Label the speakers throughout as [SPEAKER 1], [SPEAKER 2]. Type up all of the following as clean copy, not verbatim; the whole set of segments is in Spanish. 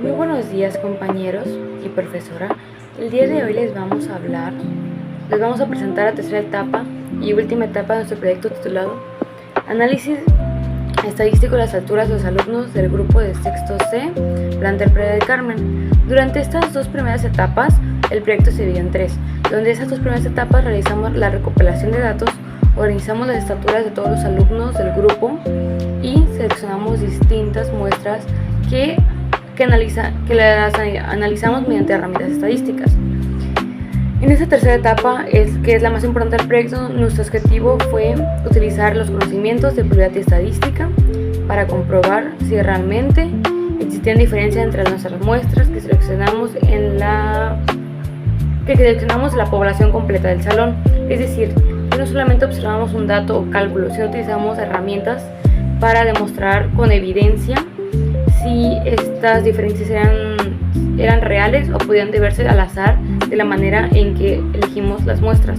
[SPEAKER 1] Muy buenos días, compañeros y profesora. El día de hoy les vamos a presentar la tercera etapa y última etapa de nuestro proyecto titulado Análisis estadístico de las alturas de los alumnos del grupo de sexto C, plantel Playa del Carmen. Durante estas dos primeras etapas, el proyecto se dividió en tres, donde esas dos primeras etapas realizamos la recopilación de datos, organizamos las estaturas de todos los alumnos del grupo y seleccionamos distintas muestras que las analizamos mediante herramientas estadísticas. En esta tercera etapa, que es la más importante del proyecto, nuestro objetivo fue utilizar los conocimientos de probabilidad y estadística para comprobar si realmente existían diferencias entre nuestras muestras que seleccionamos la población completa del salón. Es decir, no solamente observamos un dato o cálculo, sino utilizamos herramientas para demostrar con evidencia si estas diferencias eran reales o podían deberse al azar de la manera en que elegimos las muestras.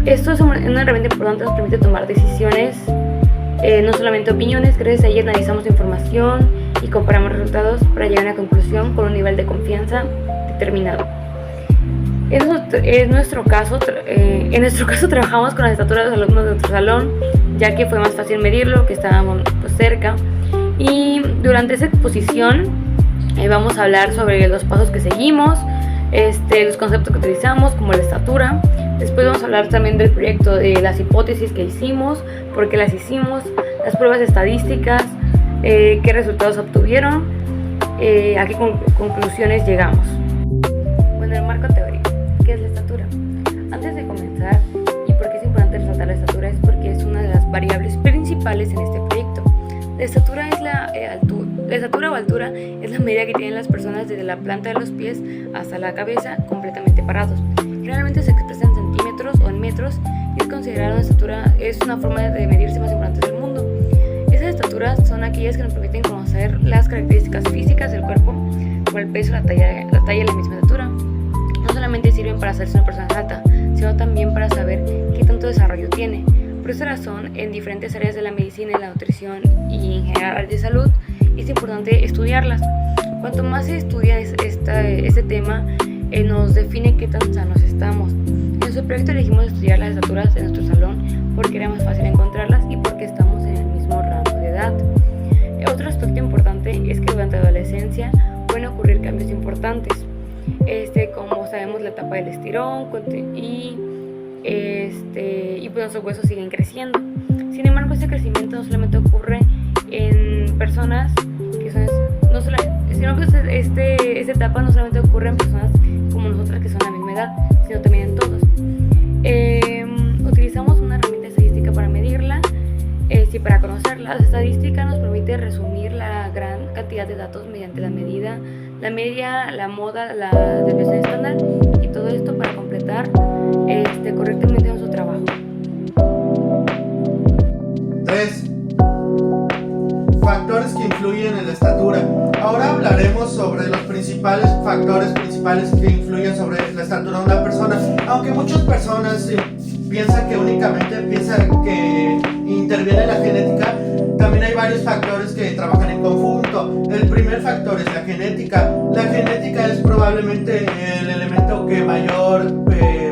[SPEAKER 1] Esto es una herramienta importante, nos permite tomar decisiones, no solamente opiniones. Gracias a ella analizamos información y comparamos resultados para llegar a una conclusión con un nivel de confianza determinado. En nuestro caso trabajamos con las estaturas de los alumnos de nuestro salón, ya que fue más fácil medirlo, que estábamos cerca. Y durante esa exposición vamos a hablar sobre los pasos que seguimos, los conceptos que utilizamos, como la estatura. Después vamos a hablar también del proyecto, de las hipótesis que hicimos, por qué las hicimos, las pruebas estadísticas, qué resultados obtuvieron, a qué conclusiones llegamos. Bueno, el marco teórico. ¿Qué es la estatura? Antes de comenzar, y por qué es importante resaltar la estatura, es porque es una de las variables principales en este proyecto. La estatura o altura es la medida que tienen las personas desde la planta de los pies hasta la cabeza completamente parados. Generalmente se expresa en centímetros o en metros y es considerada una estatura, es una forma de medirse más importante del mundo. Esas estaturas son aquellas que nos permiten conocer las características físicas del cuerpo, como el peso, la talla y la misma estatura. No solamente sirven para saber si una persona es alta, sino también para saber qué tanto desarrollo tiene. Por esa razón, en diferentes áreas de la medicina y la nutrición y en general de salud, es importante estudiarlas. Cuanto más se estudia este tema, nos define qué tan sanos estamos. En nuestro proyecto elegimos estudiar las estaturas de nuestro salón porque era más fácil encontrarlas y porque estamos en el mismo rango de edad. Otro aspecto importante es que durante la adolescencia pueden ocurrir cambios importantes, como sabemos, la etapa del estirón y pues nuestros huesos siguen creciendo. Sin embargo, este crecimiento no solamente ocurre en personas que son, sino que esta etapa no solamente ocurre en personas como nosotras que son de la misma edad, sino también en todos. Utilizamos una herramienta estadística para medirla y para conocerla. La estadística nos permite resumir la gran cantidad de datos mediante la medida, la media, la moda, la desviación estándar y todo esto para completar correctamente nuestro trabajo.
[SPEAKER 2] 3. Factores que influyen en la estatura. Ahora hablaremos sobre los factores principales que influyen sobre la estatura de una persona. Aunque muchas personas piensan que interviene la genética, también hay varios factores que trabajan en conjunto. El primer factor es la genética. La genética es probablemente el elemento que mayor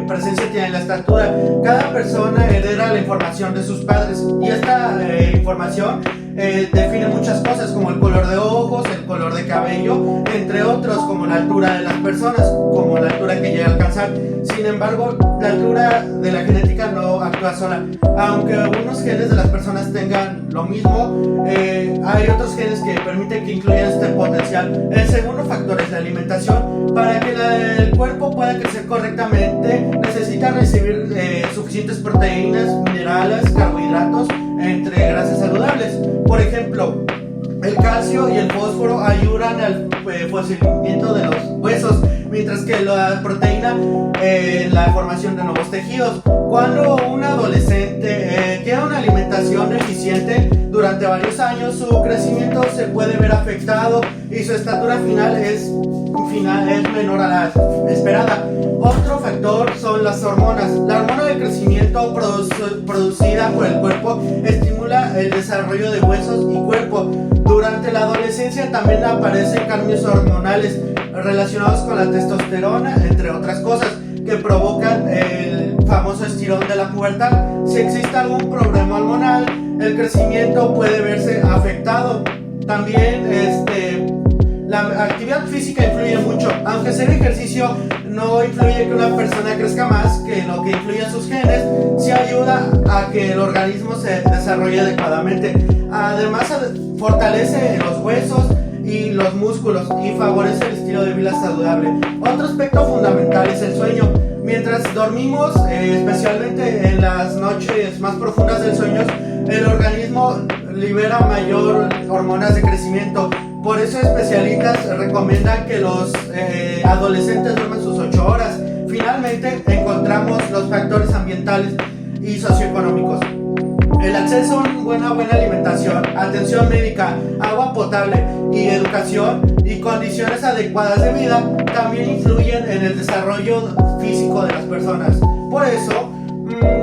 [SPEAKER 2] presencia tiene en la estatura. Cada persona hereda la información de sus padres y esta información define muchas cosas, como el color de ojos, el color de cabello, entre otros, como la altura de las personas, como la altura que llega a alcanzar. Sin embargo, la altura de la genética no actúa sola. Aunque algunos genes de las personas tengan lo mismo, hay otros genes que permiten que incluyan este potencial. El segundo factor es la alimentación. Para que el cuerpo pueda crecer correctamente, necesita recibir suficientes proteínas, minerales, carbohidratos, entre grasas saludables. Por ejemplo, el calcio y el fósforo ayudan al fortalecimiento de los huesos, mientras que la proteína la formación de nuevos tejidos. Cuando un adolescente tiene una alimentación eficiente, durante varios años, su crecimiento se puede ver afectado y su estatura final es menor a la esperada. Otro factor son las hormonas. La hormona de crecimiento producida por el cuerpo estimula el desarrollo de huesos y cuerpo. Durante la adolescencia también aparecen cambios hormonales relacionados con la testosterona, entre otras cosas, que provocan el famoso estirón de la pubertad. Si existe algún problema hormonal, el crecimiento puede verse afectado. También la actividad física influye mucho. Aunque hacer ejercicio no influye que una persona crezca más, que lo que influye en sus genes, sí ayuda a que el organismo se desarrolle adecuadamente. Además, fortalece los huesos y los músculos y favorece el estilo de vida saludable. Otro aspecto fundamental es el sueño. Mientras dormimos, especialmente en las noches más profundas del sueño, el organismo libera mayor hormonas de crecimiento. Por eso especialistas recomiendan que los adolescentes duerman sus 8 horas. Finalmente encontramos los factores ambientales y socioeconómicos. El acceso a una buena alimentación, atención médica, agua potable y educación y condiciones adecuadas de vida también influyen en el desarrollo físico de las personas. Por eso,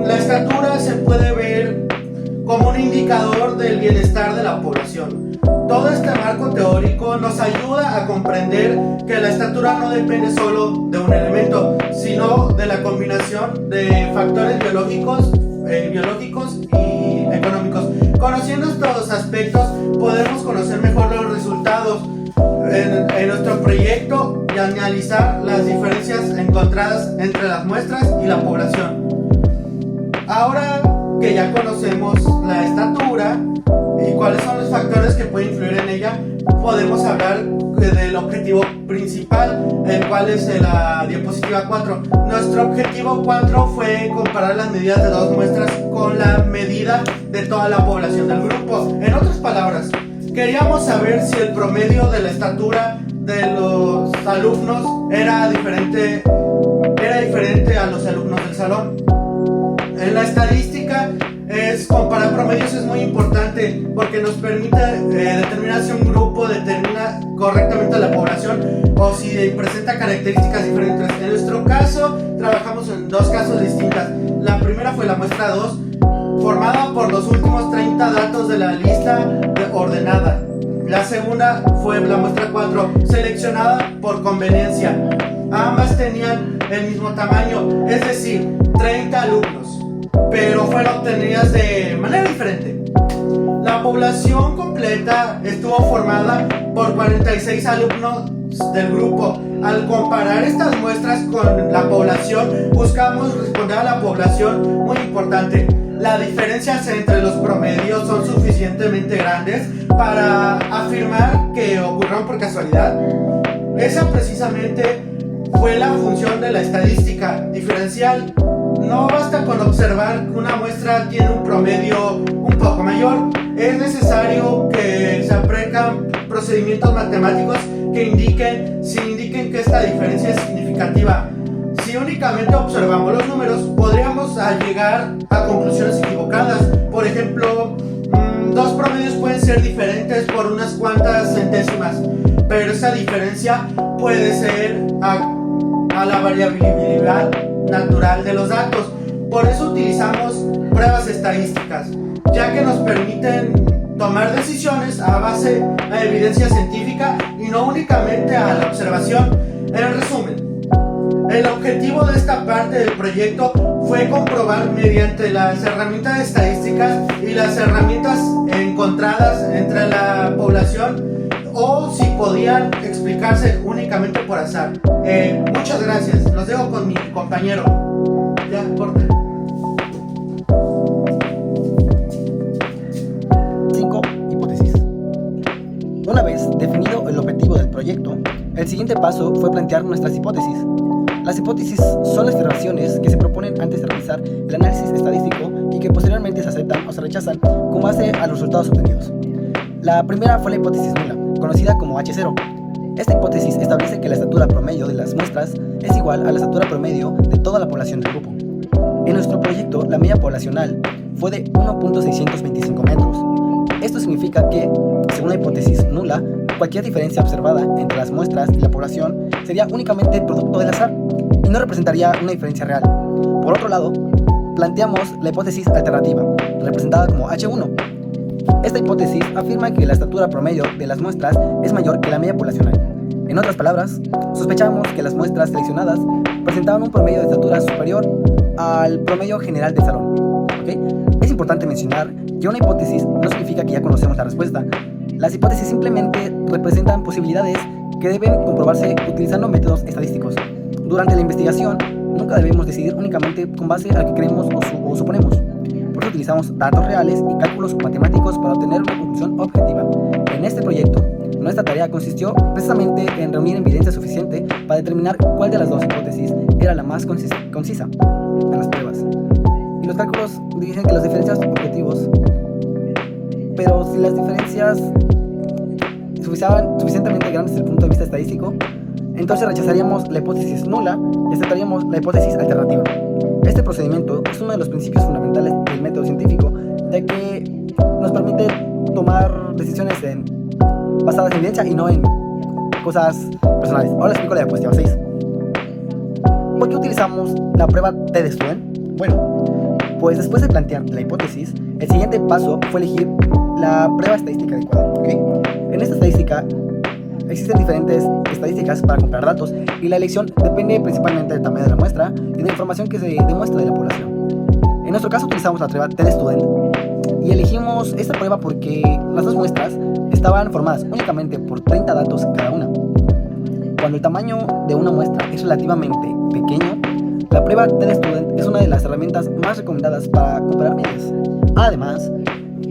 [SPEAKER 2] la estatura se puede ver como un indicador del bienestar de la población. Todo este marco teórico nos ayuda a comprender que la estatura no depende solo de un elemento, sino de la combinación de factores biológicos y económicos. Conociendo estos aspectos, podemos conocer mejor los resultados en nuestro proyecto y analizar las diferencias encontradas entre las muestras y la población. Ahora que ya conocemos la estatura y cuáles son los factores que pueden influir en ella, podemos hablar del objetivo principal, el cual es la diapositiva 4. Nuestro objetivo 4 fue comparar las medidas de 2 muestras con la medida de toda la población del grupo. En otras palabras, queríamos saber si el promedio de la estatura de los alumnos era diferente a los alumnos del salón. En la estadística, comparar promedios es muy importante porque nos permite determinar si un grupo determina correctamente a la población o si presenta características diferentes. En nuestro caso, trabajamos en 2 casos distintas. La primera fue la muestra 2, formada por los últimos 30 datos de la lista ordenada. La segunda fue la muestra 4, seleccionada por conveniencia. Ambas tenían el mismo tamaño, es decir, 30 alumnos, pero fueron obtenidas de manera diferente. La población completa estuvo formada por 46 alumnos del grupo. Al comparar estas muestras con la población, buscamos responder a la población muy importante. Las diferencias entre los promedios son suficientemente grandes para afirmar que ocurrieron por casualidad. Esa precisamente fue la función de la estadística diferencial. No basta con observar que una muestra tiene un promedio un poco mayor, es necesario que se apliquen procedimientos matemáticos que indiquen que esta diferencia es significativa. Si únicamente observamos los números, podríamos llegar a conclusiones equivocadas. Por ejemplo, 2 promedios pueden ser diferentes por unas cuantas centésimas, pero esa diferencia puede ser a la variabilidad natural de los datos. Por eso utilizamos pruebas estadísticas, ya que nos permiten tomar decisiones a base de evidencia científica y no únicamente a la observación. En resumen, el objetivo de esta parte del proyecto fue comprobar mediante las herramientas estadísticas y las herramientas encontradas entre la población o si podían explicarse únicamente por azar. Muchas gracias. Los dejo con mi compañero. Ya, corte.
[SPEAKER 3] 5 hipótesis. Una vez definido el objetivo del proyecto, el siguiente paso fue plantear nuestras hipótesis. Las hipótesis son las afirmaciones que se proponen antes de realizar el análisis estadístico y que posteriormente se aceptan o se rechazan con base a los resultados obtenidos. La primera fue la hipótesis nula, conocida como H0. Esta hipótesis establece que la estatura promedio de las muestras es igual a la estatura promedio de toda la población del grupo. En nuestro proyecto, la media poblacional fue de 1.625 metros. Esto significa que, según la hipótesis nula, cualquier diferencia observada entre las muestras y la población sería únicamente producto del azar y no representaría una diferencia real. Por otro lado, planteamos la hipótesis alternativa, representada como H1. Esta hipótesis afirma que la estatura promedio de las muestras es mayor que la media poblacional. En otras palabras, sospechamos que las muestras seleccionadas presentaban un promedio de estatura superior al promedio general del salón. ¿Okay? Es importante mencionar que una hipótesis no significa que ya conocemos la respuesta. Las hipótesis simplemente representan posibilidades que deben comprobarse utilizando métodos estadísticos. Durante la investigación, nunca debemos decidir únicamente con base a lo que creemos o suponemos. Por eso utilizamos datos reales y cálculos matemáticos para obtener una conclusión objetiva. En este proyecto, nuestra tarea consistió precisamente en reunir evidencia suficiente para determinar cuál de las dos hipótesis era la más concisa en las pruebas. Y los cálculos dicen que las diferencias objetivos, pero si las diferencias fueran suficientemente grandes desde el punto de vista estadístico, entonces rechazaríamos la hipótesis nula y aceptaríamos la hipótesis alternativa. Este procedimiento es uno de los principios fundamentales del método científico, ya que nos permite tomar decisiones basadas en evidencia y no en cosas personales. Ahora explico la diapositiva 6. ¿Por qué utilizamos la prueba T de Student? Bueno, pues después de plantear la hipótesis, el siguiente paso fue elegir la prueba estadística adecuada. ¿Okay? En esta estadística existen diferentes estadísticas para comparar datos y la elección depende principalmente del tamaño de la muestra y de la información que se demuestra de la población. En nuestro caso utilizamos la prueba T de Student y elegimos esta prueba porque las dos muestras estaban formadas únicamente por 30 datos cada una. Cuando el tamaño de una muestra es relativamente pequeño, la prueba T de Student es una de las herramientas más recomendadas para comparar medias. Además,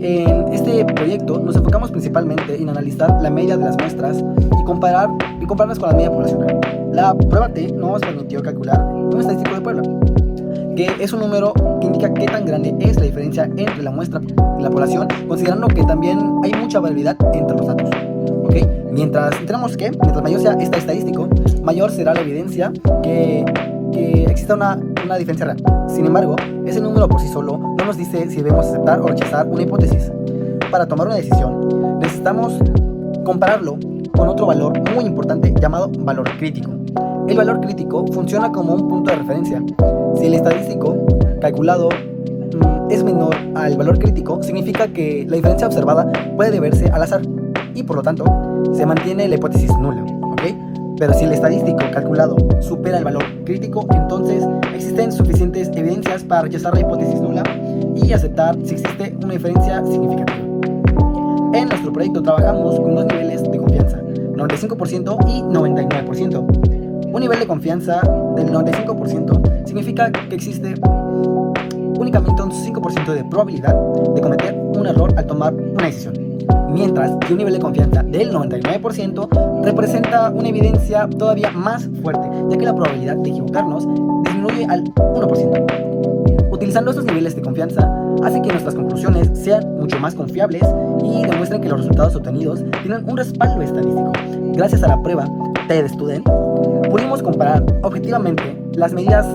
[SPEAKER 3] en este proyecto nos enfocamos principalmente en analizar la media de las muestras y compararlas con la media poblacional. La prueba T nos permitió calcular un estadístico de Puebla, que es un número que indica qué tan grande es la diferencia entre la muestra y la población, considerando que también hay mucha variabilidad entre los datos. ¿Okay? Mientras mayor sea este estadístico, mayor será la evidencia que exista una diferencia real. Sin embargo, ese número por sí solo no nos dice si debemos aceptar o rechazar una hipótesis. Para tomar una decisión, necesitamos compararlo con otro valor muy importante llamado valor crítico. El valor crítico funciona como un punto de referencia. Si el estadístico calculado es menor al valor crítico, significa que la diferencia observada puede deberse al azar y por lo tanto se mantiene la hipótesis nula. ¿Okay? Pero si el estadístico calculado supera el valor crítico, entonces existen suficientes evidencias para rechazar la hipótesis nula y aceptar si existe una diferencia significativa. En nuestro proyecto trabajamos con dos niveles de confianza, 95% y 99%. Un nivel de confianza del 95% significa que existe únicamente un 5% de probabilidad de cometer un error al tomar una decisión, mientras que un nivel de confianza del 99% representa una evidencia todavía más fuerte, ya que la probabilidad de equivocarnos disminuye al 1%. Utilizando estos niveles de confianza hace que nuestras conclusiones sean mucho más confiables y demuestren que los resultados obtenidos tienen un respaldo estadístico. Gracias a la prueba T de Student, pudimos comparar objetivamente las medidas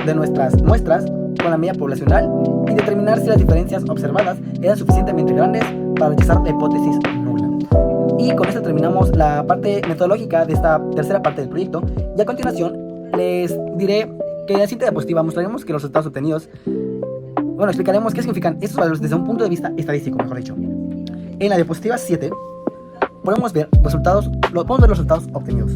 [SPEAKER 3] de nuestras muestras con la media poblacional y determinar si las diferencias observadas eran suficientemente grandes para rechazar la hipótesis nula. Y con esto terminamos la parte metodológica de esta tercera parte del proyecto, y a continuación les diré que en la siguiente diapositiva mostraremos que los resultados obtenidos, explicaremos qué significan estos valores desde un punto de vista estadístico, mejor dicho. En la diapositiva 7 podemos ver los resultados obtenidos.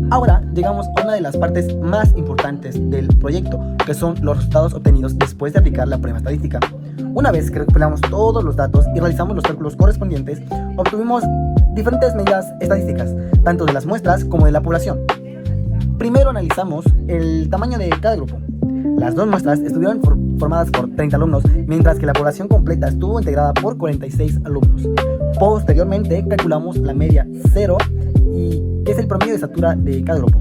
[SPEAKER 3] Ahora llegamos a una de las partes más importantes del proyecto, que son los resultados obtenidos después de aplicar la prueba estadística. Una vez que recopilamos todos los datos y realizamos los cálculos correspondientes, obtuvimos diferentes medidas estadísticas, tanto de las muestras como de la población. Primero analizamos el tamaño de cada grupo. Las dos muestras estuvieron formadas por 30 alumnos, mientras que la población completa estuvo integrada por 46 alumnos. Posteriormente calculamos la media 0, que es el promedio de estatura de cada grupo.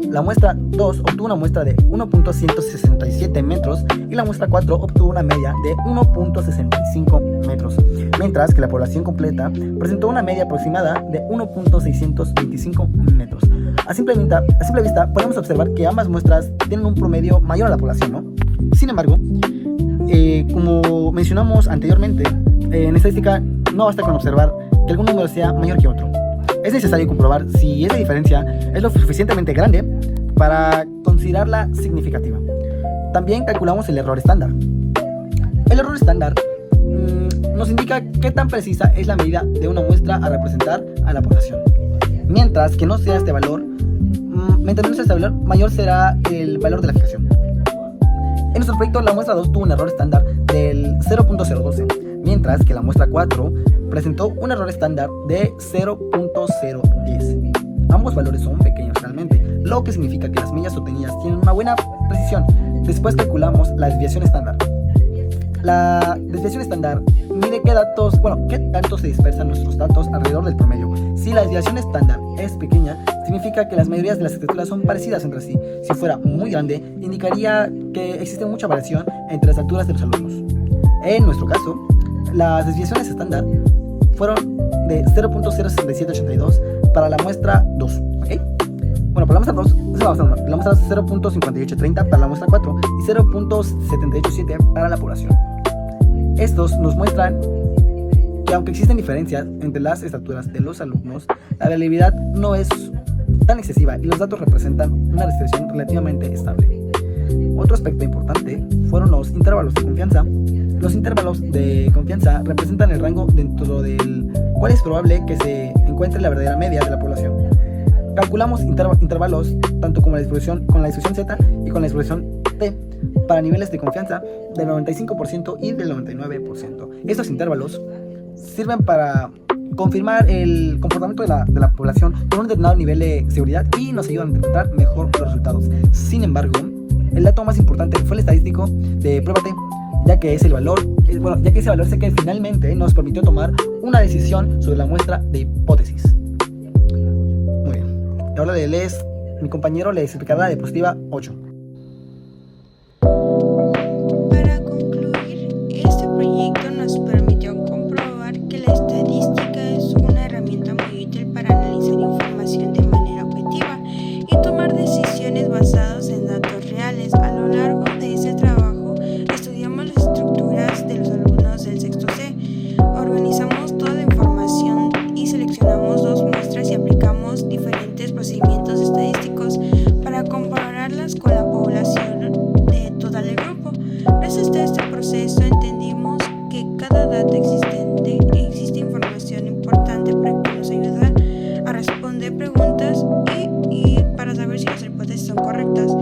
[SPEAKER 3] La muestra 2 obtuvo una muestra de 1.167 metros y la muestra 4 obtuvo una media de 1.65 metros, mientras que la población completa presentó una media aproximada de 1.625 metros. A simple vista podemos observar que ambas muestras tienen un promedio mayor a la población, ¿no? Sin embargo, como mencionamos anteriormente, en estadística no basta con observar que algún número sea mayor que otro. Es necesario comprobar si esa diferencia es lo suficientemente grande para considerarla significativa. También calculamos el error estándar. El error estándar nos indica qué tan precisa es la medida de una muestra a representar a la población. Mientras que no sea este valor, mayor será el valor de la fijación. En nuestro proyecto, la muestra 2 tuvo un error estándar del 0.012, mientras que la muestra 4 presentó un error estándar de 0.010. Ambos valores son pequeños realmente, lo que significa que las medidas obtenidas tienen una buena precisión. Después calculamos la desviación estándar. La desviación estándar mide qué tanto se dispersan nuestros datos alrededor del promedio. Si la desviación estándar es pequeña, significa que las mayorías de las estructuras son parecidas entre sí. Si fuera muy grande, indicaría que existe mucha variación entre las alturas de los alumnos. En nuestro caso, las desviaciones estándar fueron de 0.06782 para la muestra 2, ¿ok? Bueno, para la muestra 2, la muestra 0.5830 para la muestra 4 y 0.787 para la población. Estos nos muestran que aunque existen diferencias entre las estaturas de los alumnos, la variabilidad no es tan excesiva y los datos representan una distribución relativamente estable. Otro aspecto importante fueron los intervalos de confianza. Los intervalos de confianza representan el rango dentro del cual es probable que se encuentre la verdadera media de la población. Calculamos intervalos tanto con la distribución Z y con la distribución T para niveles de confianza del 95% y del 99%. Estos intervalos sirven para confirmar el comportamiento de la población con un determinado nivel de seguridad y nos ayudan a interpretar mejor los resultados. Sin embargo, el dato más importante fue el estadístico de prueba T, ya que ese valor es el que finalmente nos permitió tomar una decisión sobre la muestra de hipótesis. Muy bien. Ahora mi compañero les explicará la diapositiva 8.
[SPEAKER 4] Para concluir, este proyecto nos permitió comprobar que la estadística es una herramienta muy útil para analizar información de manera objetiva y tomar decisiones basadas en datos reales. A lo largo de ese trabajo, estudiamos las estructuras de los alumnos del sexto C, organizamos toda la información y seleccionamos 2 muestras y aplicamos diferentes procedimientos estadísticos para compararlas con la población total del grupo. Gracias a este proceso entendimos que cada dato existente existe información importante para que nos ayude a responder preguntas y para saber si las hipótesis son correctas.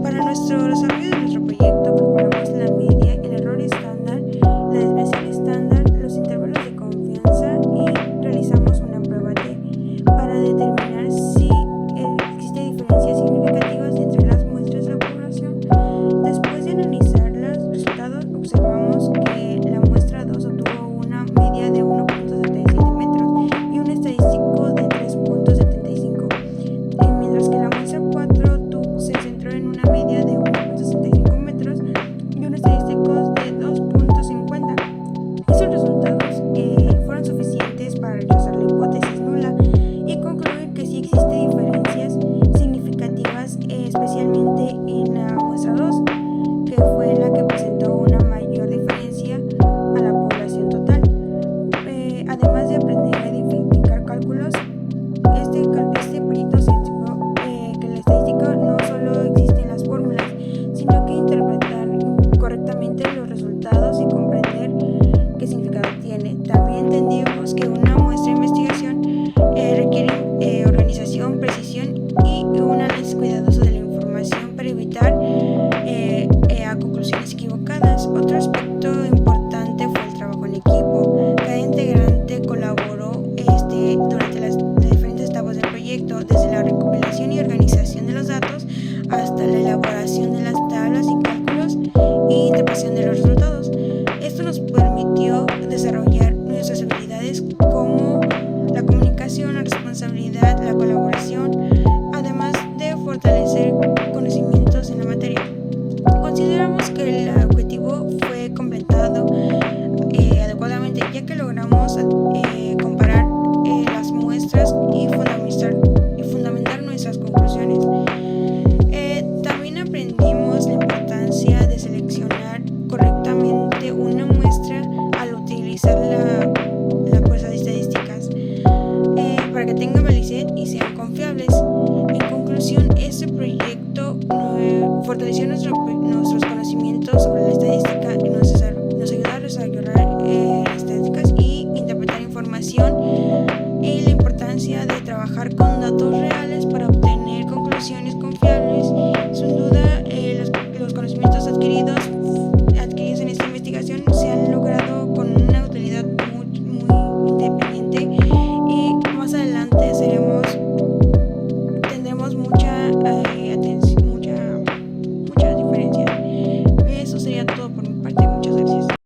[SPEAKER 4] Para nuestro desarrollo de nuestro proyecto calculamos la media, el error estándar, la desviación estándar, los intervalos de confianza y realizamos una prueba T para determinar si existen diferencias significativas entre las muestras de la población. Después de analizar los resultados, observamos que la muestra 2 obtuvo una media de 1.77 metros y un estadístico de 3.75, mientras que la muestra 4 se centró en una media de 1.65 metros y un estadístico de 2.50. Esos resultados fueron suficientes para rechazar la hipótesis nula y concluir que sí existen diferencias significativas, especialmente en la muestra 2, que fue la que presentó una mayor diferencia a la población total. Además de aprender a identificar cálculos, este proyecto científico que la estadística no solo existe en las fórmulas, sino que interpretar correctamente los resultados y comprender qué significado tiene. También entendimos que una muestra de investigación requiere organización, precisión y un análisis cuidadoso de la información para evitar a conclusiones equivocadas. Otro aspecto importante fue el trabajo en equipo. Cada integrante colaboró durante las diferentes etapas del proyecto, desde la recopilación y organización de los datos hasta la elaboración de las tablas y cálculos e interpretación de los resultados. Esto nos permitió desarrollar nuestras habilidades como la comunicación, la responsabilidad, la colaboración, además de fortalecer conocimientos en la materia. Consideramos que el objetivo fue completado adecuadamente, ya que logramos comparar las muestras y fundamentar nuestras conclusiones. También aprendimos la importancia de seleccionar correctamente una muestra al utilizar la fortaleció nuestros conocimientos sobre la estadística y nos ayudó a desarrollar estadísticas y interpretar información y la importancia de trabajar con datos reales para obtener conclusiones confiables. Sin duda, los conocimientos adquiridos